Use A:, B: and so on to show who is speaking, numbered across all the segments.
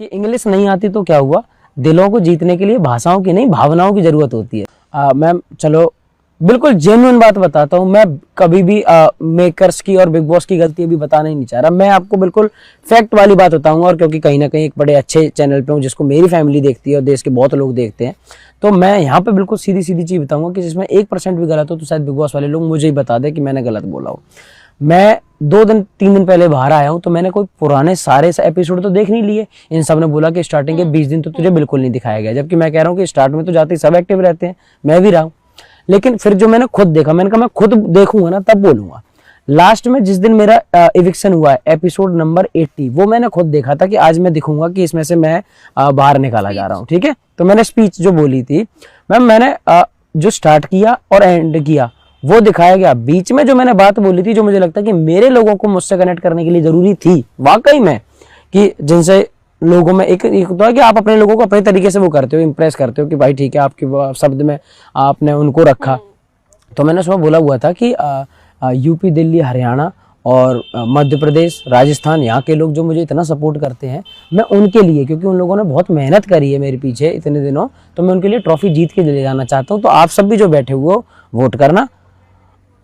A: कि इंग्लिश नहीं आती तो क्या हुआ, दिलों को जीतने के लिए भाषाओं की नहीं भावनाओं की जरूरत होती है। मैम चलो बिल्कुल जेन्युइन बात बताता हूँ, मैं कभी भी मेकर्स की और बिग बॉस की गलती अभी बताना ही नहीं चाह रहा। मैं आपको बिल्कुल फैक्ट वाली बात बताऊंगा, और क्योंकि कहीं ना कहीं एक बड़े अच्छे चैनल पे हूँ जिसको मेरी फैमिली देखती है और देश के बहुत लोग देखते हैं, तो मैं यहाँ पे बिल्कुल सीधी सीधी चीज बताऊंगा कि जिसमें 1% भी गलत हो तो शायद बिग बॉस वाले लोग मुझे ही बता दे कि मैंने गलत बोला हो। मैं 2 दिन 3 दिन पहले बाहर आया हूँ, तो मैंने कोई पुराने सारे एपिसोड तो देख नहीं लिए। इन सब ने बोला कि स्टार्टिंग के 20 दिन तो तुझे बिल्कुल नहीं दिखाया गया, जबकि मैं कह रहा हूँ कि स्टार्ट में तो जाते ही सब एक्टिव रहते हैं, मैं भी रहा हूँ। लेकिन फिर जो मैंने खुद देखा, मैंने कहा मैं खुद देखूंगा ना तब बोलूंगा। लास्ट में जिस दिन मेरा इविक्शन हुआ है, एपिसोड नंबर 80, वो मैंने खुद देखा था कि आज मैं दिखूंगा कि इसमें से मैं बाहर निकाला जा रहा हूँ। ठीक है, तो मैंने स्पीच जो बोली थी मैम, मैंने जो स्टार्ट किया और एंड किया वो दिखाया गया। बीच में जो मैंने बात बोली थी, जो मुझे लगता है कि मेरे लोगों को मुझसे कनेक्ट करने के लिए जरूरी थी वाकई में, कि जिनसे लोगों में एक होता है कि आप अपने लोगों को अपने तरीके से वो करते हो, इंप्रेस करते हो कि भाई ठीक है, आपके शब्द में आपने उनको रखा। तो मैंने उसमें बोला हुआ था कि यूपी, दिल्ली, हरियाणा और मध्य प्रदेश, राजस्थान, यहाँ के लोग जो मुझे इतना सपोर्ट करते हैं, मैं उनके लिए, क्योंकि उन लोगों ने बहुत मेहनत करी है मेरे पीछे इतने दिनों, तो मैं उनके लिए ट्रॉफी जीत के ले जाना चाहता हूँ। तो आप सब भी जो बैठे हुए हो, वोट करना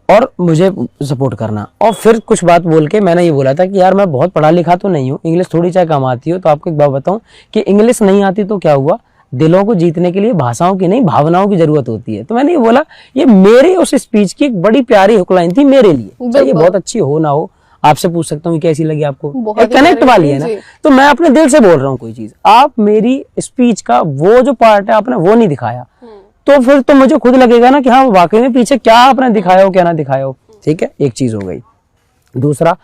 A: और मुझे सपोर्ट करना। और फिर कुछ बात बोल के मैंने ये बोला था कि यार मैं बहुत पढ़ा लिखा तो नहीं हूँ, इंग्लिश थोड़ी चाहे कम आती हो। तो आपको एक बात बताऊं कि इंग्लिश नहीं आती तो क्या हुआ, दिलों को जीतने के लिए भाषाओं की नहीं भावनाओं की जरूरत होती है। तो मैंने ये बोला, ये मेरे उस स्पीच की एक बड़ी प्यारी हुकलाइन थी मेरे लिए, चाहे ये बहुत अच्छी हो ना हो। आपसे पूछ सकता हूँ कैसी लगी आपको, एक कनेक्ट वाली है ना। तो मैं अपने दिल से बोल रहा हूँ कोई चीज, आप मेरी स्पीच का वो जो पार्ट है आपने वो नहीं दिखाया, तो फिर तो मुझे खुद लगेगा ना कि हाँ वाकई में पीछे क्या आपने दिखाया हो क्या ना दिखाया हो। ठीक है, एक चीज हो गई। दूसरा,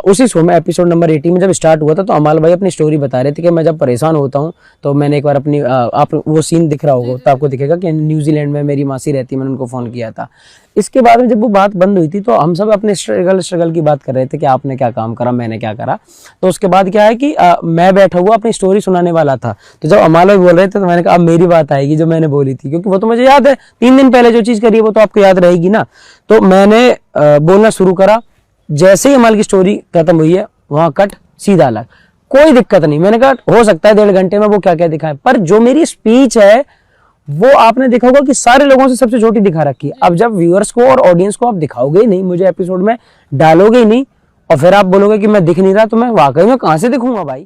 A: उसी शो में एपिसोड नंबर 80 में जब स्टार्ट हुआ था, तो अमाल भाई अपनी स्टोरी बता रहे थे कि मैं जब परेशान होता हूँ तो मैंने एक बार अपनी आप वो सीन दिख रहा होगा तो आपको दिखेगा कि न्यूजीलैंड में मेरी मासी रहती है, मैंने उनको फोन किया था। इसके बाद में जब वो बात बंद हुई थी तो हम सब अपने स्ट्रगल की बात कर रहे थे कि आपने क्या काम करा, मैंने क्या करा। तो उसके बाद क्या है कि मैं बैठा हुआ अपनी स्टोरी सुनाने वाला था, तो जब अमाल भाई बोल रहे थे तो मैंने कहा अब मेरी बात आएगी जो मैंने बोली थी, क्योंकि वो तो मुझे याद है 3 दिन पहले जो चीज करी है वो तो आपको याद रहेगी ना। तो मैंने बोलना शुरू करा, जैसे ही अमाल की स्टोरी खत्म हुई है वहां कट सीधा अलग, कोई दिक्कत नहीं। मैंने कहा हो सकता है 1.5 घंटे में वो क्या क्या दिखाए, पर जो मेरी स्पीच है वो आपने देखा होगा कि सारे लोगों से सबसे छोटी दिखा रखी है। अब जब व्यूअर्स को और ऑडियंस को आप दिखाओगे ही नहीं, मुझे एपिसोड में डालोगे ही नहीं, और फिर आप बोलोगे कि मैं दिख नहीं रहा, तो मैं वाकई में कहां से दिखूंगा भाई।